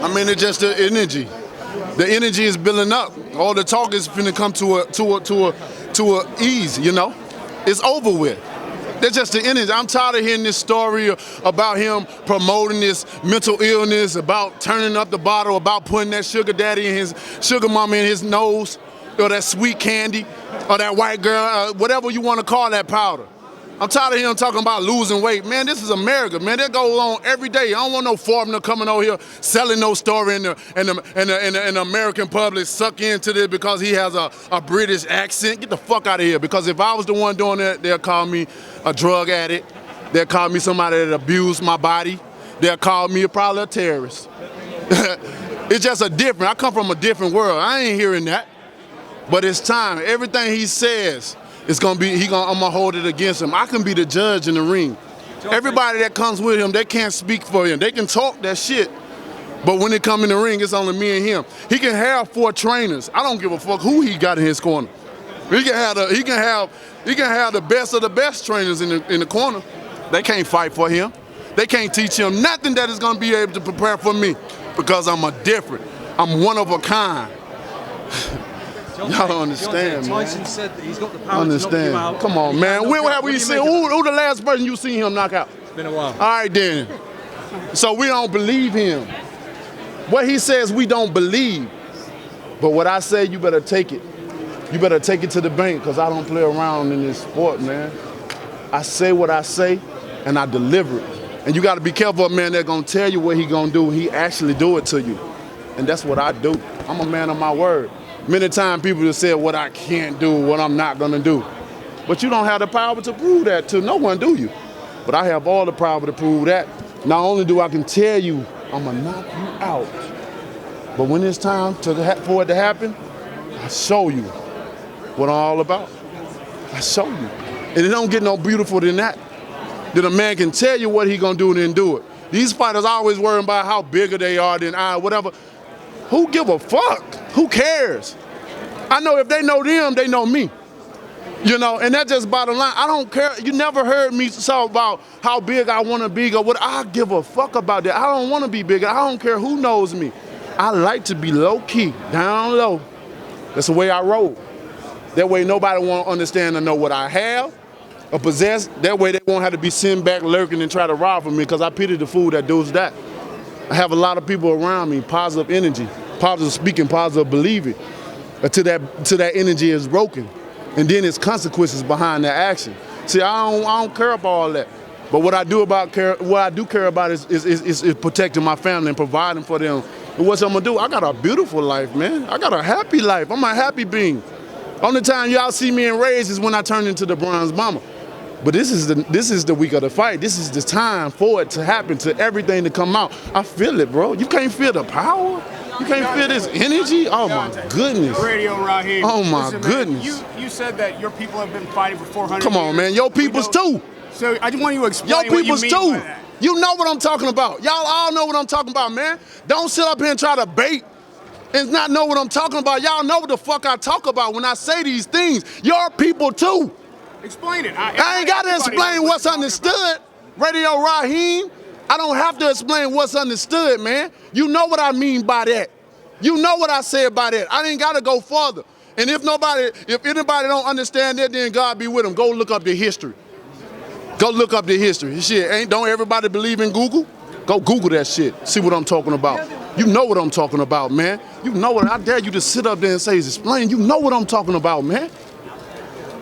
I mean, it's just the energy. The energy is building up. All the talk is finna come to a ease. You know, it's over with. That's just the energy. I'm tired of hearing this story about him promoting this mental illness, about turning up the bottle, about putting that sugar daddy and his sugar mama in his nose, or that sweet candy, or that white girl, whatever you want to call that powder. I'm tired of him talking about losing weight. Man, this is America, man. That goes on every day. I don't want no foreigner coming over here selling no story and the American public suck into this because he has a British accent. Get the fuck out of here. Because if I was the one doing that, they'll call me a drug addict. They'll call me somebody that abused my body. They'll call me probably a terrorist. It's just I come from a different world. I ain't hearing that. But it's time. Everything he says, I'm gonna hold it against him. I can be the judge in the ring. Everybody that comes with him, they can't speak for him. They can talk that shit, but when they come in the ring, it's only me and him. He can have 4 trainers. I don't give a fuck who he got in his corner. He can have the best of the best trainers in the corner. They can't fight for him. They can't teach him nothing that is gonna be able to prepare for me because I'm I'm one of a kind. Y'all don't understand, man. Tyson said that he's got the power to knock you out. Come on, man. When have we seen who the last person you seen him knock out? It's been a while. All right, then. So we don't believe him. What he says, we don't believe. But what I say, you better take it. You better take it to the bank, because I don't play around in this sport, man. I say what I say, and I deliver it. And you got to be careful of a man that's going to tell you what he going to do. He actually do it to you. And that's what I do. I'm a man of my word. Many times people have said what I can't do, what I'm not gonna do. But you don't have the power to prove that to no one, do you? But I have all the power to prove that. Not only do I can tell you, I'm gonna knock you out, but when it's time for it to happen, I show you what I'm all about. I show you. And it don't get no beautiful than that. That a man can tell you what he gonna do and then do it. These fighters always worrying about how bigger they are than I, whatever. Who give a fuck? Who cares? I know if they know them, they know me. You know, and that's just bottom line. I don't care. You never heard me talk about how big I want to be or what. I give a fuck about that. I don't want to be bigger. I don't care who knows me. I like to be low key, down low. That's the way I roll. That way nobody won't understand or know what I have or possess. That way they won't have to be sitting back lurking and try to rob from me, because I pity the fool that does that. I have a lot of people around me, positive energy, positive speaking, positive believing, until that energy is broken. And then there's consequences behind that action. See, I don't care about all that. But what I do care about is protecting my family and providing for them. And what I'm gonna do, I got a beautiful life, man. I got a happy life. I'm a happy being. Only time y'all see me enraged is when I turn into the bronze bomber. But this is the week of the fight. This is the time for it to happen, to everything to come out. I feel it, bro. You can't feel the power? You can't feel this energy? Oh my goodness. Radio Raheem. Oh my Listen, goodness. Man, you said that your people have been fighting for 400 Come on, years. man. Your peoples too. So I just want you to explain Your what you peoples mean too. by that. You know what I'm talking about. Y'all all know what I'm talking about, man. Don't sit up here and try to bait and not know what I'm talking about. Y'all know what the fuck I talk about when I say these things. Your people too. Explain it. I ain't got to explain what's understood. Radio Raheem, I don't have to explain what's understood, man. You know what I mean by that. You know what I say about that. I ain't got to go further. And if anybody don't understand that, then God be with them. Go look up the history. Go look up the history. Shit, don't everybody believe in Google? Go Google that shit. See what I'm talking about. You know what I'm talking about, man. You know what. I dare you to sit up there and say, explain. You know what I'm talking about, man.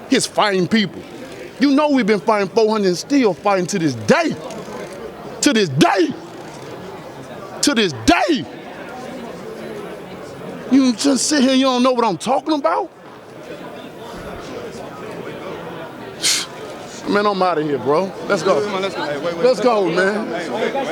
He's fighting people. You know we've been fighting 400 and still fighting to this day. To this day. To this day. You just sit here and you don't know what I'm talking about? Man, I'm out of here, bro. Let's go. Let's go, man.